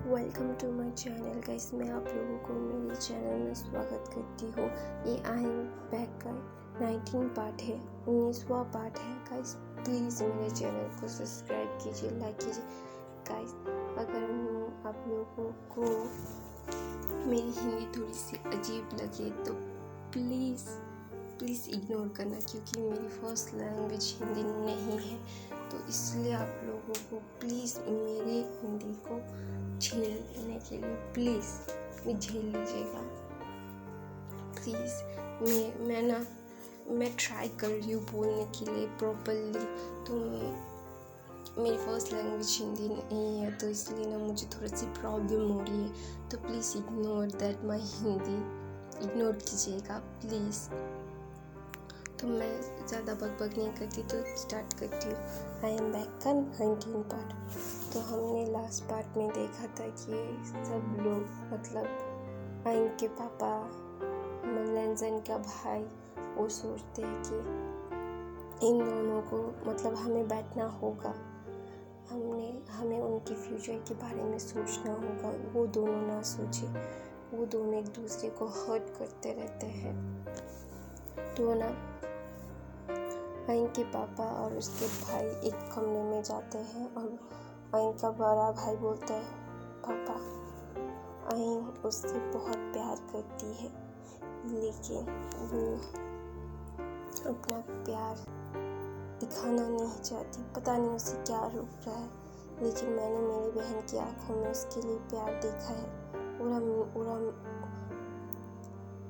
Welcome to my channel guys. मैं आप लोगों को मेरे चैनल में स्वागत करती हूँ। ये आई एम बैक का 19 पार्ट है, 19वां पार्ट है गाइस। प्लीज़ मेरे चैनल को सब्सक्राइब कीजिए, लाइक कीजिए गाइस। अगर आप लोगों को मेरी हिंदी थोड़ी सी अजीब लगे तो प्लीज़ इग्नोर करना, क्योंकि मेरी फर्स्ट लैंग्वेज हिंदी नहीं है। तो इसलिए आप लोगों को प्लीज़ मेरे हिंदी को झेलने के लिए प्लीज़ झेल लीजिएगा प्लीज़। मैं ट्राई कर रही हूँ बोलने के लिए प्रॉपरली। तो मेरी फर्स्ट लैंग्वेज हिंदी नहीं है, तो इसलिए ना मुझे थोड़ी सी प्रॉब्लम हो रही है। तो please ignore that my Hindi, ignore कीजिएगा प्लीज़। तो मैं ज़्यादा बकबक नहीं करती, तो स्टार्ट करती हूँ। आई एम बैक का 19 पार्ट। तो हमने लास्ट पार्ट में देखा था कि सब लोग मतलब आइन के पापा, लंजन का भाई, वो सोचते हैं कि इन दोनों को मतलब हमें बैठना होगा, हमें उनके फ्यूचर के बारे में सोचना होगा। वो दोनों ना सोचे, वो दोनों एक दूसरे को हर्ट करते रहते हैं। तो ना आइन के पापा और उसके भाई एक कमरे में जाते हैं और आइन का बड़ा भाई बोलता है, पापा आइन उससे बहुत प्यार करती है, लेकिन वो अपना प्यार दिखाना नहीं चाहती। पता नहीं उसे क्या रोक रहा है, लेकिन मैंने मेरी बहन की आंखों में उसके लिए प्यार देखा है।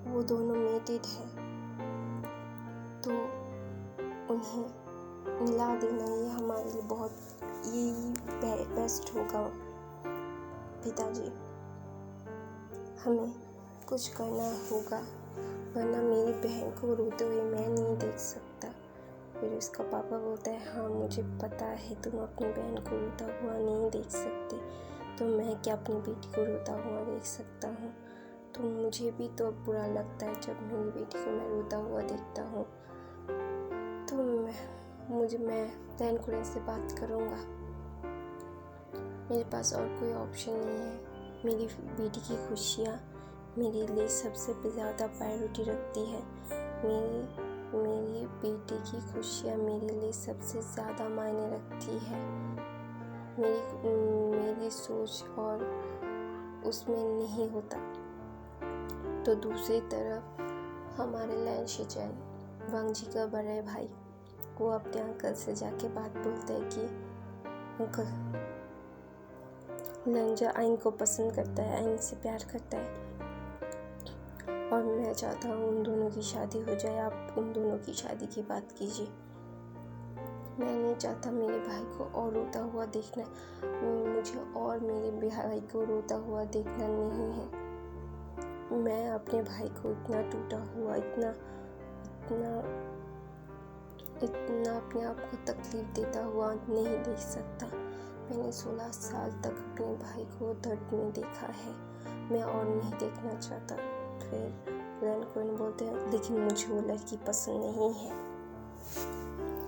वो दोनों मेटेड है, तो उन्हें मिला देना ये हमारे लिए बहुत यही बेस्ट होगा। पिताजी, हमें कुछ करना होगा, वरना मेरी बहन को रोते हुए मैं नहीं देख सकता। फिर उसका पापा बोलता है, हाँ मुझे पता है तुम अपनी बहन को रोता हुआ नहीं देख सकते, तो मैं क्या अपनी बेटी को रोता हुआ देख सकता हूँ? तो मुझे भी तो बुरा लगता है जब मेरी बेटी को मैं रोता हुआ देखता हूँ। तो मैं दैन कुरैन से बात करूँगा। मेरे पास और कोई ऑप्शन नहीं है। मेरी बेटी की खुशियाँ मेरे लिए सबसे ज़्यादा प्रायोरिटी रखती है। मेरी बेटी की खुशियाँ मेरे लिए सबसे ज़्यादा मायने रखती है। मेरी सोच और उसमें नहीं होता। तो दूसरी तरफ हमारे लैन शिचैन, वांग जी का बड़े भाई, वो अपने अंकल से जाके बात बोलते हैं कि अंकल, लंजा आइन को पसंद करता है, आइन से प्यार करता है और मैं चाहता हूँ उन दोनों की शादी हो जाए। आप उन दोनों की शादी की बात कीजिए। मैं नहीं चाहता मेरे भाई को और रोता हुआ देखना। मुझे और मेरे भाई को रोता हुआ देखना नहीं है। मैं अपने भाई को इतना टूटा हुआ, इतना अपने आप को तकलीफ देता हुआ नहीं देख सकता। मैंने 16 साल तक अपने भाई को दर्द में देखा है, मैं और नहीं देखना चाहता। फिर लैन कुरैन बोलते हैं, लेकिन मुझे वो लड़की पसंद नहीं है।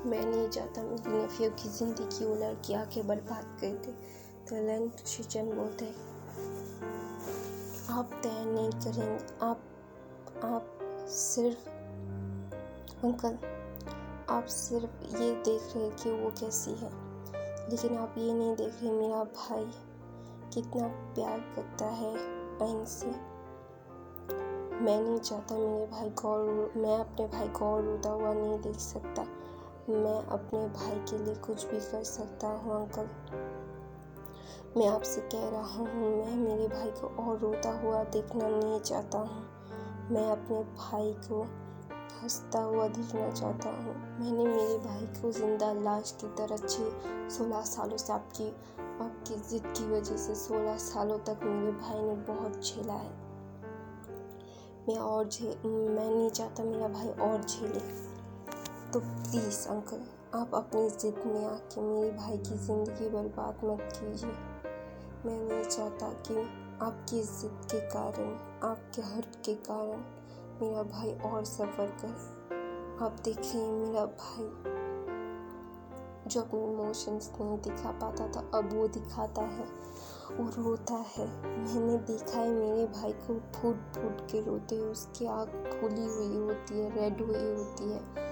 मैं नहीं चाहता मेरी नेफ्यू की ज़िंदगी वो लड़की आके बर्बाद कर दे। तो लैन शिचैन बोलते हैं, आप तय नहीं करेंगे, आप सिर्फ अंकल, आप सिर्फ ये देख रहे कि वो कैसी है, लेकिन आप ये नहीं देख रहे मेरा भाई कितना प्यार करता है आइन से। मैं नहीं चाहता मेरे भाई को, मैं अपने भाई को और रोता हुआ नहीं देख सकता। मैं अपने भाई के लिए कुछ भी कर सकता हूँ अंकल। मैं आपसे कह रहा हूँ, मैं मेरे भाई को और रोता हुआ देखना नहीं चाहता हूँ। मैं अपने भाई को हंसता हुआ देखना चाहता हूँ। मैंने मेरे भाई को जिंदा लाश की तरह 16 सालों से आपकी ज़िद की वजह से 16 सालों तक मेरे भाई ने बहुत झेला है। मैं नहीं चाहता मेरा भाई और झेले। तो प्लीज़ अंकल, आप अपनी ज़िद में आके मेरे भाई की ज़िंदगी बर्बाद मत कीजिए। मैं नहीं चाहता कि आपकी ज़िद के कारण, आपके हर्ट के कारण मेरा भाई और सफ़र करे। आप देखिए मेरा भाई जो अपने इमोशंस नहीं दिखा पाता था, अब वो दिखाता है वो रोता है। मैंने देखा है मेरे भाई को फूट फूट के रोते हुए, उसकी आँख फूली हुई होती है, रेड हुई होती है।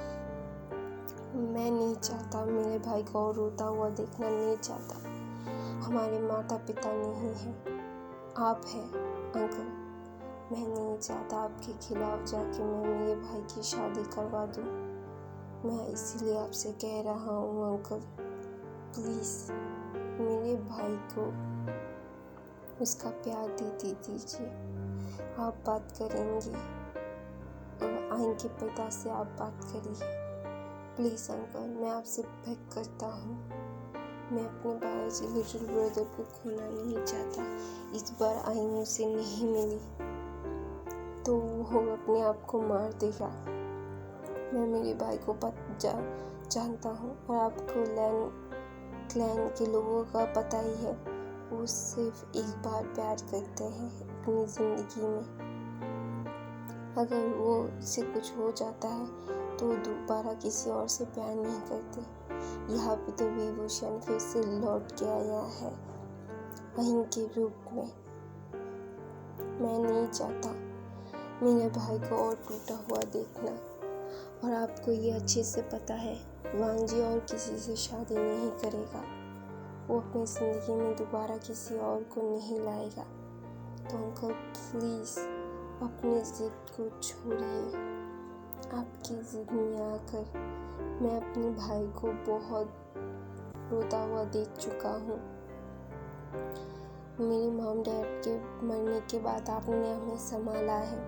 मैं नहीं चाहता मेरे भाई को और रोता हुआ देखना, नहीं चाहता। हमारे माता पिता नहीं हैं, आप हैं अंकल। मैं नहीं चाहता आपके खिलाफ जाके मैं मेरे भाई की शादी करवा दूँ। मैं इसीलिए आपसे कह रहा हूँ अंकल, प्लीज़ मेरे भाई को उसका प्यार दे दीजिए। आप बात करेंगे, आएंगे पिता से आप बात करिए प्लीज़ अंकल। मैं आपसे बेग करता हूँ। मैं अपने बायोलॉजिकल ब्रदर को खोना नहीं चाहता। इस बार आइन उसे नहीं मिली तो वो अपने आप को मार देगा। मैं मेरे भाई को जानता हूँ और आपको क्लैन के लोगों का पता ही है। वो सिर्फ एक बार प्यार करते हैं अपनी ज़िंदगी में। अगर वो से कुछ हो जाता है तो दोबारा किसी और से प्यार नहीं करते। यहाँ पे तो विभूषण फिर से लौट के आया है अहिं के रूप में। मैं नहीं चाहता मेरे भाई को और टूटा हुआ देखना। और आपको ये अच्छे से पता है वांजी और किसी से शादी नहीं करेगा। वो अपनी ज़िंदगी में दोबारा किसी और को नहीं लाएगा। तो अंकल प्लीज़ अपनी ज़िद को छोड़िए। आपकी ज़िद में आकर मैं अपने भाई को बहुत रोता हुआ देख चुका हूँ। मेरे मॉम डैड के मरने के बाद आपने हमें संभाला है।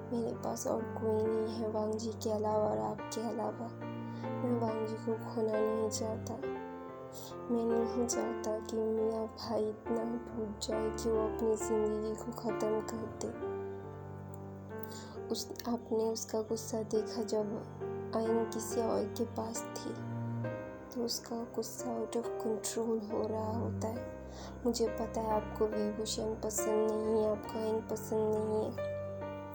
मेरे पास और कोई नहीं है वांजी के अलावा और आपके अलावा। मैं वांजी को खोना नहीं चाहता। मैं नहीं चाहता कि मेरा भाई इतना टूट जाए कि वो अपनी ज़िंदगी को ख़त्म कर दे। आपने उसका गुस्सा देखा जब आइन किसी और के पास थी, तो उसका गुस्सा आउट ऑफ कंट्रोल हो रहा होता है। मुझे पता है आपको विभूषण पसंद नहीं है, आपका आइन पसंद नहीं है।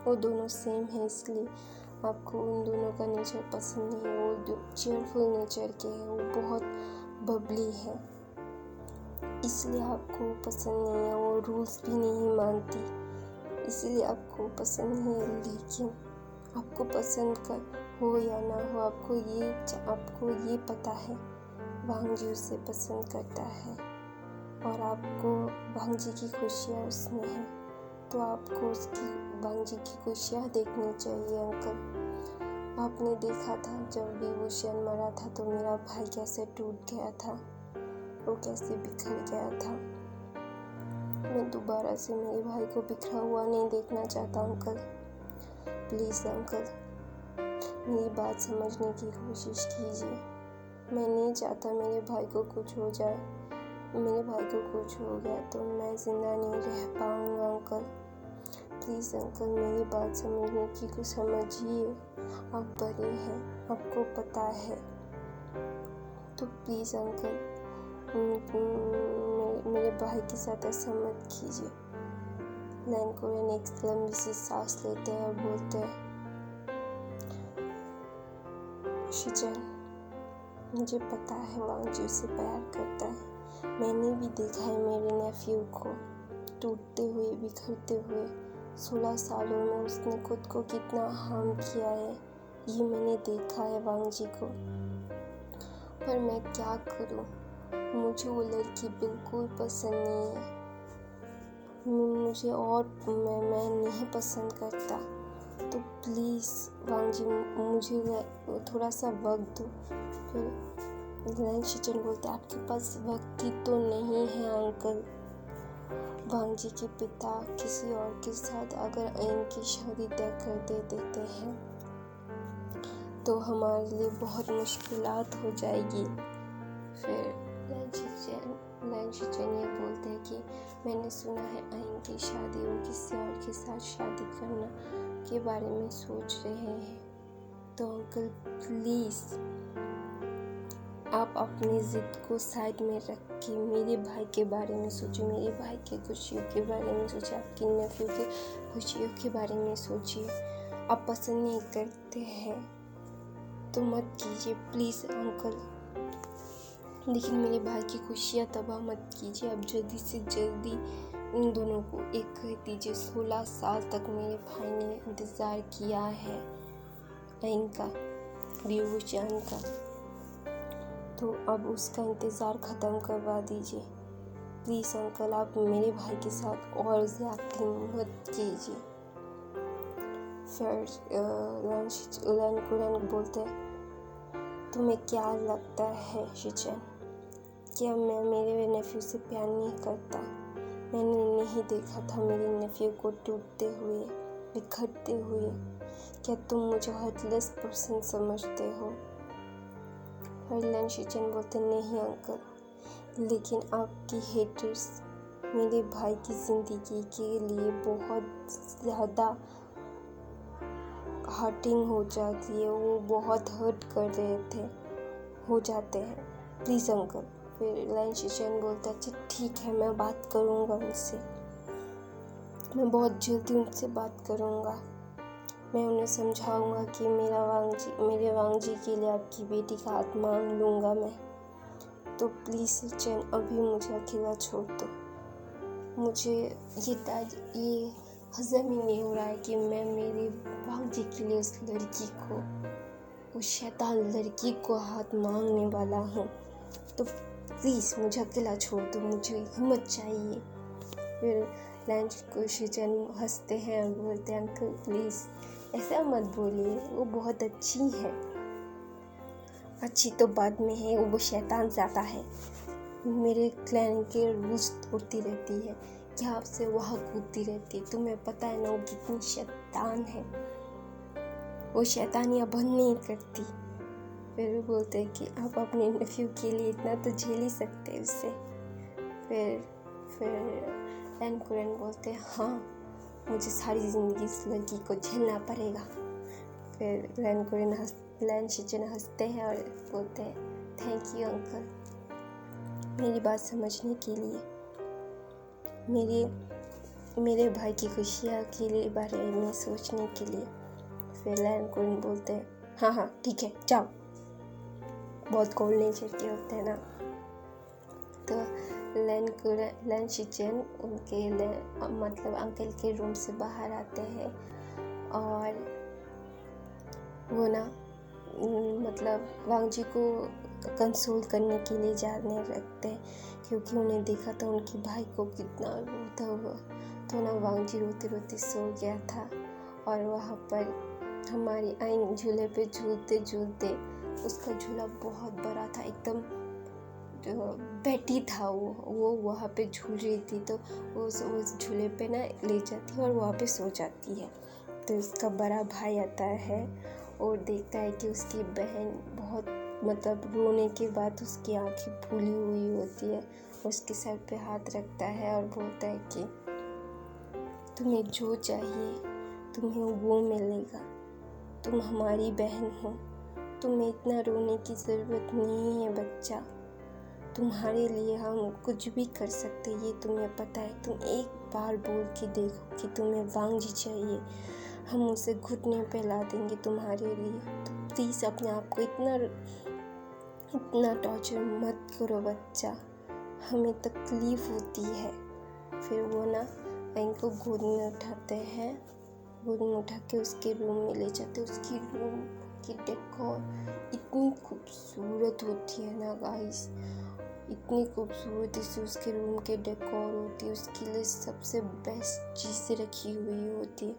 वो दोनों सेम है, इसलिए आपको उन दोनों का नेचर पसंद नहीं है। वो चीयरफुल नेचर के हैं, वो बहुत बबली है, इसलिए आपको पसंद नहीं है। वो रूल्स भी नहीं मानती, इसलिए आपको पसंद नहीं है। लेकिन आपको पसंद हो या ना हो, आपको ये पता है वांजी उसे पसंद करता है और आपको वांजी की खुशियाँ उसमें है। तो आपको उसकी वांजी की खुशियाँ देखनी चाहिए अंकल। आपने देखा था जब विभूषण मरा था तो मेरा भाई कैसे टूट गया था, वो कैसे बिखर गया था। मैं दोबारा से मेरे भाई को बिखरा हुआ नहीं देखना चाहता अंकल। प्लीज़ अंकल मेरी बात समझने की कोशिश कीजिए। मैं नहीं चाहता मेरे भाई को कुछ हो जाए। मेरे भाई को कुछ हो गया तो मैं ज़िंदा नहीं रह पाऊँगा अंकल। प्लीज़ अंकल मेरी बात समझने की को समझिए। आप बड़े हैं, आपको पता है। तो प्लीज़ अंकल मेरे भाई के साथ ऐसा मत कीजिए। लैन कोरियन एक लंबी सी सांस लेते हैं और बोलते हैं, शिजन मुझे पता है वांजी उसे प्यार करता है। मैंने भी देखा है मेरे नेफ्यू को टूटते हुए, बिखरते हुए। 16 सालों में उसने खुद को कितना हार्म किया है, ये मैंने देखा है वांजी को। पर मैं क्या करूं, मुझे वो लड़की बिल्कुल पसंद नहीं है। मुझे और मैं नहीं पसंद करता। तो प्लीज़ वांजी मुझे थोड़ा सा वक्त दो। फिर शिचन बोलते आपके पास वक्त ही तो नहीं है अंकल। वांजी के पिता किसी और के साथ अगर आइन की शादी तय कर देते हैं तो हमारे लिए बहुत मुश्किलात हो जाएगी। फिर लैन शिचन ये बोलते हैं कि मैंने सुना है आइन की शादी और किसी और के साथ शादी करना के बारे में सोच रहे हैं। तो अंकल प्लीज़ आप अपनी ज़िद को साइड में रख के मेरे भाई के बारे में सोचिए, मेरे भाई के खुशियों के बारे में सोचिए, आपकी नेफ्यू के खुशियों के बारे में सोचिए। आप पसंद नहीं करते हैं तो मत कीजिए प्लीज़ अंकल। लेकिन मेरे भाई की खुशियाँ तबाह मत कीजिए। अब जल्दी से जल्दी इन दोनों को एक कर दीजिए। 16 साल तक मेरे भाई ने इंतज़ार किया है इनका डिवोर्शन का, तो अब उसका इंतज़ार ख़त्म करवा दीजिए प्लीज़ अंकल। आप मेरे भाई के साथ और ज़्यादती मत कीजिए। फिर कुरन बोलते तुम्हें क्या लगता है शिचन, क्या मैं मेरे नेफ्यू से प्यार नहीं करता? मैंने नहीं देखा था मेरे नेफ्यू को टूटते हुए, बिखरते हुए। क्या तुम मुझे हार्टलेस पर्सन समझते हो? फरलन शिचन बोलते नहीं अंकल, लेकिन आपकी हेटर्स मेरे भाई की ज़िंदगी के लिए बहुत ज़्यादा हर्टिंग हो जाती है। वो बहुत हर्ट कर रहे थे, हो जाते हैं प्लीज़ अंकल। फिर लाइन शिचन बोलता अच्छा ठीक है, मैं बात करूँगा उनसे, मैं बहुत जल्दी उनसे बात करूँगा। मैं उन्हें समझाऊँगा कि मेरे वांगजी के लिए आपकी बेटी का हाथ मांग लूँगा मैं। तो प्लीज़ शिचन अभी मुझे अकेला छोड़ दो। मुझे ये हज़म ही नहीं हो रहा है कि मैं मेरे वांगजी के लिए उस लड़की को, उस शैतान लड़की को हाथ मांगने वाला हूँ। तो प्लीज़ मुझे अकेला छोड़ दो, मुझे हिम्मत चाहिए। फिर लंच को शिचन हंसते हैं और बोलते हैं अंकल प्लीज़ ऐसा मत बोलिए, वो बहुत अच्छी है। अच्छी तो बाद में है, वो शैतान ज़्यादा है। मेरे क्लैन के रूल्स तोड़ती रहती है, यहाँ से वहाँ कूदती रहती है। तुम्हें पता है ना वो कितनी शैतान है, वो शैतानियाँ बंद नहीं करती। फिर वो बोलते हैं कि आप अपने नेफ्यू के लिए इतना तो झेल ही सकते हैं उससे। फिर कुरन बोलते हैं हाँ मुझे सारी ज़िंदगी इस लड़की को झेलना पड़ेगा। फिर लैन शिचन हंसते हैं और बोलते हैं थैंक यू अंकल मेरी बात समझने के लिए, मेरे भाई की खुशियाँ के बारे में सोचने के लिए। फिर लैन कुरन बोलते हैं हाँ ठीक है जाओ, बहुत कोल्ड नेचर के होते हैं ना। तो लैन शिचन उनके मतलब अंकल के रूम से बाहर आते हैं और वो ना मतलब वांगजी को कंसोल करने के लिए जाने रखते हैं, क्योंकि उन्हें देखा था उनके भाई को कितना रोता हुआ। तो ना वांगजी रोते रोते सो गया था और वहाँ पर हमारी आइन झूले पे झूलते झूलते, उसका झूला बहुत बड़ा था, एकदम बैठी था वो वहाँ पे झूल रही थी। तो वो उस झूले पे ना ले जाती है और वहाँ पे सो जाती है। तो उसका बड़ा भाई आता है और देखता है कि उसकी बहन बहुत मतलब रोने के बाद उसकी आंखें फूली हुई होती है। उसके सर पे हाथ रखता है और बोलता है कि तुम्हें जो चाहिए तुम्हें वो मिलेगा, तुम हमारी बहन हो, तुम्हें इतना रोने की ज़रूरत नहीं है बच्चा, तुम्हारे लिए हम कुछ भी कर सकते, ये तुम्हें पता है। तुम एक बार बोल के देखो कि तुम्हें वांगजी चाहिए, हम उसे घुटने पे ला देंगे तुम्हारे लिए। तो प्लीज़ अपने आप को इतना टॉर्चर मत करो बच्चा, हमें तकलीफ़ होती है। फिर वो ना इनको गोद में उठाते हैं, गोद में उठा के उसके रूम में ले जाते। उसकी रूम की डेकोर इतनी खूबसूरत होती है ना गाइस, इतनी खूबसूरती से उसके रूम के डेकोर होती है, उसके लिए सबसे बेस्ट चीज़ें रखी हुई होती है।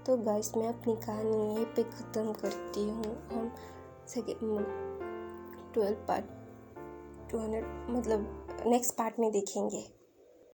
तो गाइस मैं अपनी कहानी यहीं पे ख़त्म करती हूँ। हम 12 पार्ट 200 मतलब नेक्स्ट पार्ट में देखेंगे।